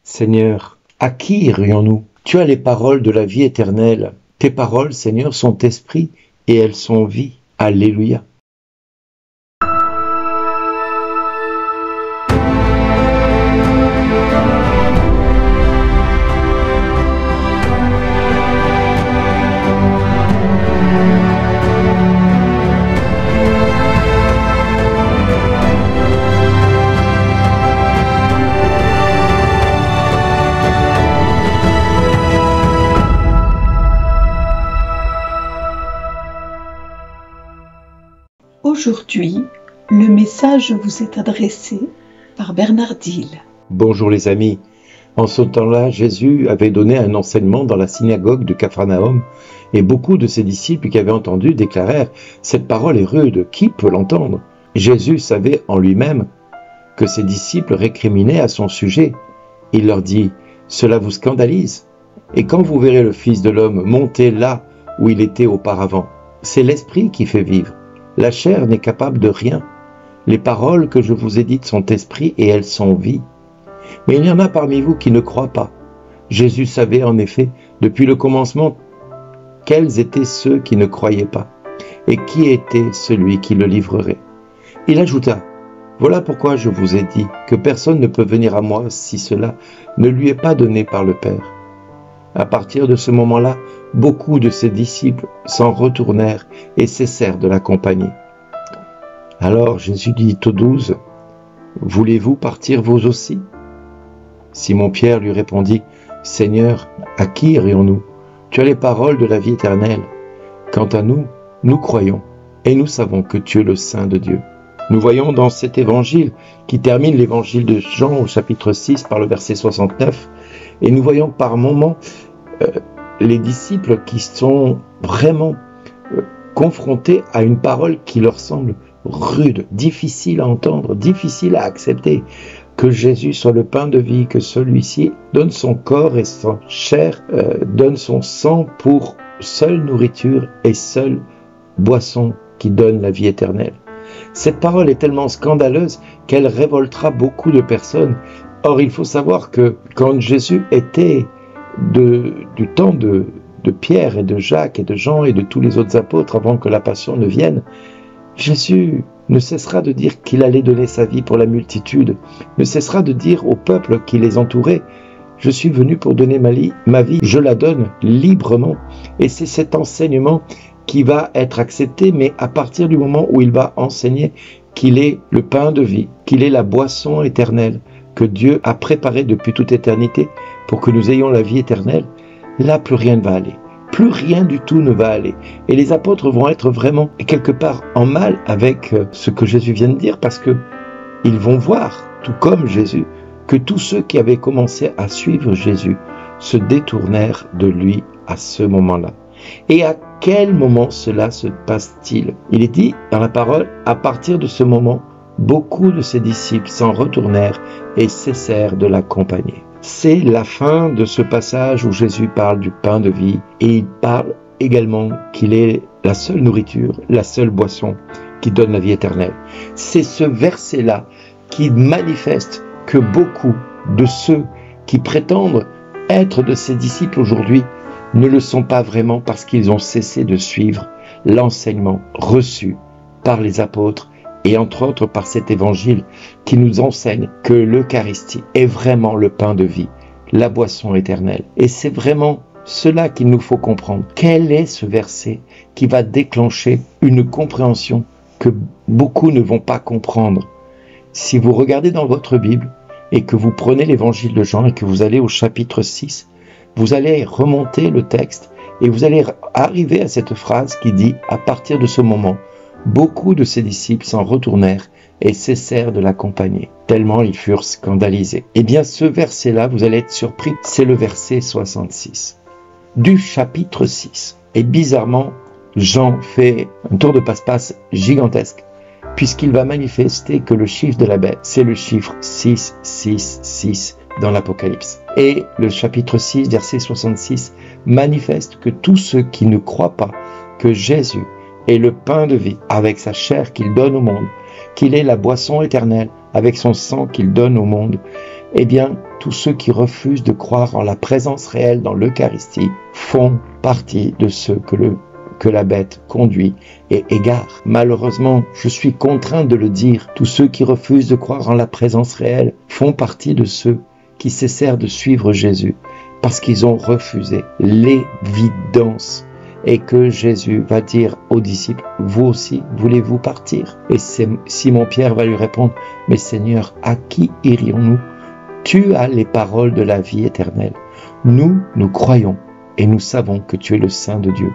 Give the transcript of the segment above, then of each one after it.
Seigneur, à qui irions-nous? Tu as les paroles de la vie éternelle. Tes paroles, Seigneur, sont esprit et elles sont vie. Alléluia. Aujourd'hui, le message vous est adressé par Bernard Diel. Bonjour les amis. En ce temps-là, Jésus avait donné un enseignement dans la synagogue de Capharnaüm et beaucoup de ses disciples qui avaient entendu déclarèrent « Cette parole est rude, qui peut l'entendre ?» Jésus savait en lui-même que ses disciples récriminaient à son sujet. Il leur dit « Cela vous scandalise ? Et quand vous verrez le Fils de l'homme monter là où il était auparavant, c'est l'Esprit qui fait vivre. La chair n'est capable de rien. Les paroles que je vous ai dites sont esprit et elles sont vie. Mais il y en a parmi vous qui ne croient pas. Jésus savait en effet, depuis le commencement, quels étaient ceux qui ne croyaient pas, et qui était celui qui le livrerait. Il ajouta, « Voilà pourquoi je vous ai dit que personne ne peut venir à moi si cela ne lui est pas donné par le Père. » À partir de ce moment-là, beaucoup de ses disciples s'en retournèrent et cessèrent de l'accompagner. Alors Jésus dit aux 12, « Voulez-vous partir vous aussi ?» Simon-Pierre lui répondit, « Seigneur, à qui irions-nous? Tu as les paroles de la vie éternelle. Quant à nous, nous croyons et nous savons que tu es le Saint de Dieu. » Nous voyons dans cet évangile qui termine l'évangile de Jean au chapitre 6 par le verset 69 et nous voyons par moments les disciples qui sont vraiment confrontés à une parole qui leur semble rude, difficile à entendre, difficile à accepter, que Jésus soit le pain de vie, que celui-ci donne son corps et sa chair, donne son sang pour seule nourriture et seule boisson qui donne la vie éternelle. Cette parole est tellement scandaleuse qu'elle révoltera beaucoup de personnes. Or, il faut savoir que quand Jésus était du temps de Pierre et de Jacques et de Jean et de tous les autres apôtres avant que la passion ne vienne, Jésus ne cessera de dire qu'il allait donner sa vie pour la multitude, ne cessera de dire au peuple qui les entourait, « Je suis venu pour donner ma vie, je la donne librement. » Et c'est cet enseignement qui va être accepté, mais à partir du moment où il va enseigner qu'il est le pain de vie, qu'il est la boisson éternelle, que Dieu a préparée depuis toute éternité pour que nous ayons la vie éternelle, là plus rien ne va aller. Plus rien du tout ne va aller. Et les apôtres vont être vraiment quelque part en mal avec ce que Jésus vient de dire parce que ils vont voir, tout comme Jésus, que tous ceux qui avaient commencé à suivre Jésus se détournèrent de lui à ce moment-là. Et à quel moment cela se passe-t-il? Il est dit dans la parole, à partir de ce moment, beaucoup de ses disciples s'en retournèrent et cessèrent de l'accompagner. C'est la fin de ce passage où Jésus parle du pain de vie et il parle également qu'il est la seule nourriture, la seule boisson qui donne la vie éternelle. C'est ce verset-là qui manifeste que beaucoup de ceux qui prétendent être de ses disciples aujourd'hui ne le sont pas vraiment parce qu'ils ont cessé de suivre l'enseignement reçu par les apôtres et entre autres par cet évangile qui nous enseigne que l'Eucharistie est vraiment le pain de vie, la boisson éternelle. Et c'est vraiment cela qu'il nous faut comprendre. Quel est ce verset qui va déclencher une compréhension que beaucoup ne vont pas comprendre? Si vous regardez dans votre Bible et que vous prenez l'évangile de Jean et que vous allez au chapitre 6, vous allez remonter le texte et vous allez arriver à cette phrase qui dit « À partir de ce moment, beaucoup de ses disciples s'en retournèrent et cessèrent de l'accompagner, tellement ils furent scandalisés. » Eh bien, ce verset-là, vous allez être surpris, c'est le verset 66 du chapitre 6. Et bizarrement, Jean fait un tour de passe-passe gigantesque, puisqu'il va manifester que le chiffre de la bête, c'est le chiffre 666 dans l'Apocalypse. Et le chapitre 6, verset 66, manifeste que tous ceux qui ne croient pas que Jésus est le pain de vie avec sa chair qu'il donne au monde, qu'il est la boisson éternelle avec son sang qu'il donne au monde, eh bien, tous ceux qui refusent de croire en la présence réelle dans l'Eucharistie font partie de ceux que la bête conduit et égare. Malheureusement, je suis contraint de le dire, tous ceux qui refusent de croire en la présence réelle font partie de ceux qui cessèrent de suivre Jésus parce qu'ils ont refusé l'évidence et que Jésus va dire aux disciples, vous aussi, voulez-vous partir? Et Simon-Pierre va lui répondre, mais Seigneur, à qui irions-nous? Tu as les paroles de la vie éternelle. Nous croyons et nous savons que tu es le Saint de Dieu.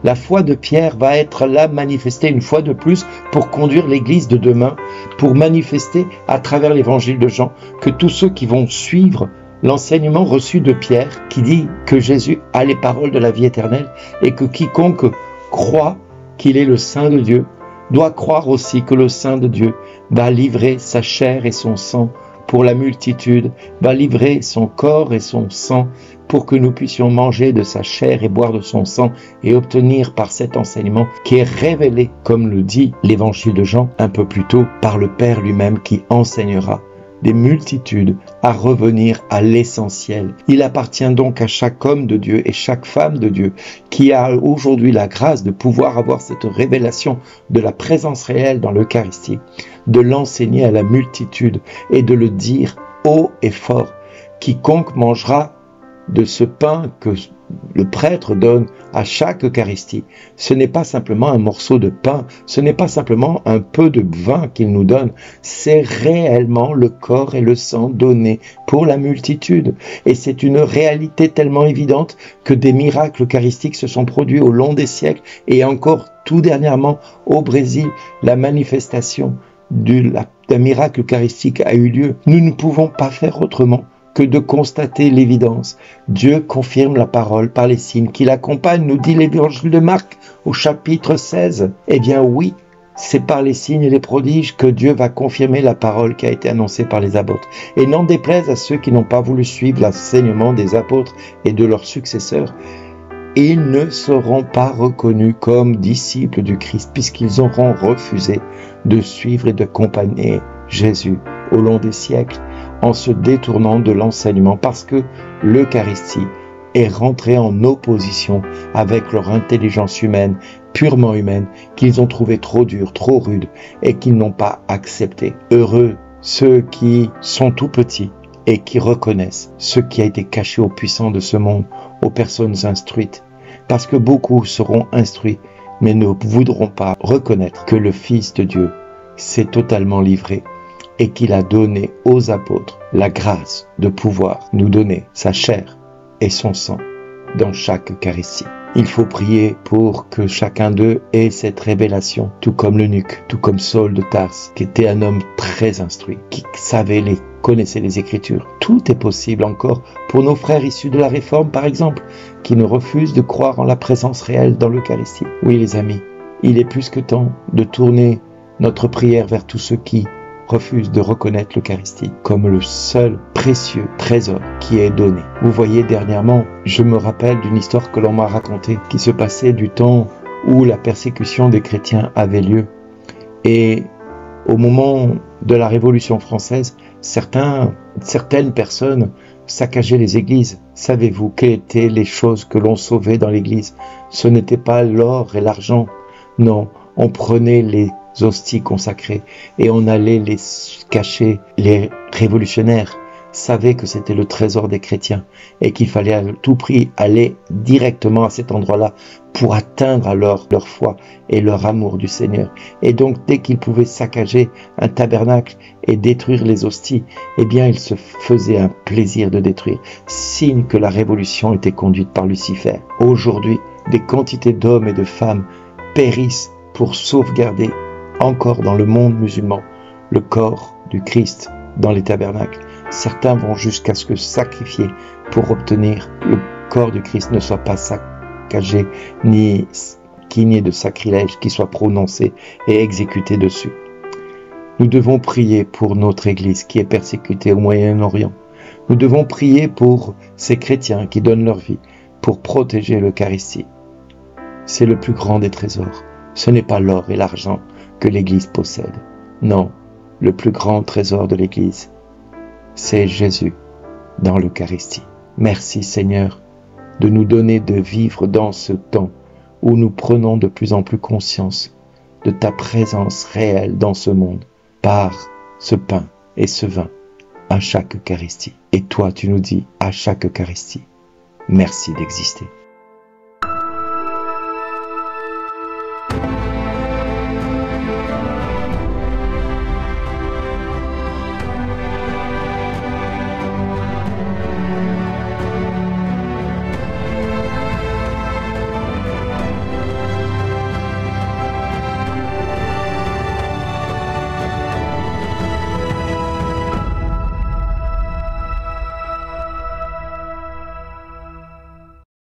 La foi de Pierre va être là manifestée une fois de plus pour conduire l'Église de demain, pour manifester à travers l'évangile de Jean que tous ceux qui vont suivre l'enseignement reçu de Pierre qui dit que Jésus a les paroles de la vie éternelle et que quiconque croit qu'il est le Saint de Dieu doit croire aussi que le Saint de Dieu va livrer sa chair et son sang pour la multitude, va livrer son corps et son sang pour que nous puissions manger de sa chair et boire de son sang et obtenir par cet enseignement qui est révélé, comme le dit l'évangile de Jean un peu plus tôt, par le Père lui-même qui enseignera des multitudes à revenir à l'essentiel. Il appartient donc à chaque homme de Dieu et chaque femme de Dieu qui a aujourd'hui la grâce de pouvoir avoir cette révélation de la présence réelle dans l'Eucharistie, de l'enseigner à la multitude et de le dire haut et fort. Quiconque mangera de ce pain que le prêtre donne à chaque Eucharistie, ce n'est pas simplement un morceau de pain, ce n'est pas simplement un peu de vin qu'il nous donne, c'est réellement le corps et le sang donnés pour la multitude. Et c'est une réalité tellement évidente que des miracles eucharistiques se sont produits au long des siècles et encore tout dernièrement au Brésil, la manifestation d'un miracle eucharistique a eu lieu. Nous ne pouvons pas faire autrement que de constater l'évidence. Dieu confirme la parole par les signes qui l'accompagnent, nous dit l'évangile de Marc au chapitre 16. Eh bien oui, c'est par les signes et les prodiges que Dieu va confirmer la parole qui a été annoncée par les apôtres. Et n'en déplaise à ceux qui n'ont pas voulu suivre l'enseignement des apôtres et de leurs successeurs, ils ne seront pas reconnus comme disciples du Christ puisqu'ils auront refusé de suivre et d'accompagner Jésus au long des siècles en se détournant de l'enseignement parce que l'Eucharistie est rentrée en opposition avec leur intelligence humaine, purement humaine, qu'ils ont trouvée trop dure, trop rude et qu'ils n'ont pas accepté. Heureux ceux qui sont tout petits et qui reconnaissent ce qui a été caché aux puissants de ce monde, aux personnes instruites, parce que beaucoup seront instruits mais ne voudront pas reconnaître que le Fils de Dieu s'est totalement livré et qu'il a donné aux apôtres la grâce de pouvoir nous donner sa chair et son sang dans chaque Eucharistie. Il faut prier pour que chacun d'eux ait cette révélation, tout comme l'eunuque, tout comme Saul de Tarse, qui était un homme très instruit, qui connaissait les Écritures. Tout est possible encore pour nos frères issus de la Réforme, par exemple, qui ne refusent de croire en la présence réelle dans l'Eucharistie. Oui, les amis, il est plus que temps de tourner notre prière vers tous ceux qui refusent de reconnaître l'Eucharistie comme le seul précieux trésor qui est donné. Vous voyez, dernièrement, je me rappelle d'une histoire que l'on m'a racontée qui se passait du temps où la persécution des chrétiens avait lieu. Et au moment de la Révolution française, certaines personnes saccageaient les églises. Savez-vous quelles étaient les choses que l'on sauvait dans l'église? Ce n'était pas l'or et l'argent. Non, on prenait les hosties consacrées et on allait les cacher. Les révolutionnaires savaient que c'était le trésor des chrétiens et qu'il fallait à tout prix aller directement à cet endroit-là pour atteindre alors leur foi et leur amour du Seigneur. Et donc dès qu'ils pouvaient saccager un tabernacle et détruire les hosties, eh bien ils se faisaient un plaisir de détruire, signe que la révolution était conduite par Lucifer. Aujourd'hui, des quantités d'hommes et de femmes périssent pour sauvegarder encore dans le monde musulman le corps du Christ dans les tabernacles. Certains vont jusqu'à ce que sacrifier pour obtenir que le corps du Christ ne soit pas saccagé, ni qu'il n'y ait de sacrilège qui soit prononcé et exécuté dessus. Nous devons prier pour notre Église qui est persécutée au Moyen-Orient. Nous devons prier pour ces chrétiens qui donnent leur vie pour protéger l'Eucharistie. C'est le plus grand des trésors. Ce n'est pas l'or et l'argent que l'Église possède. Non, le plus grand trésor de l'Église, c'est Jésus, dans l'Eucharistie. Merci Seigneur de nous donner de vivre dans ce temps où nous prenons de plus en plus conscience de ta présence réelle dans ce monde par ce pain et ce vin à chaque Eucharistie. Et toi, tu nous dis à chaque Eucharistie, merci d'exister.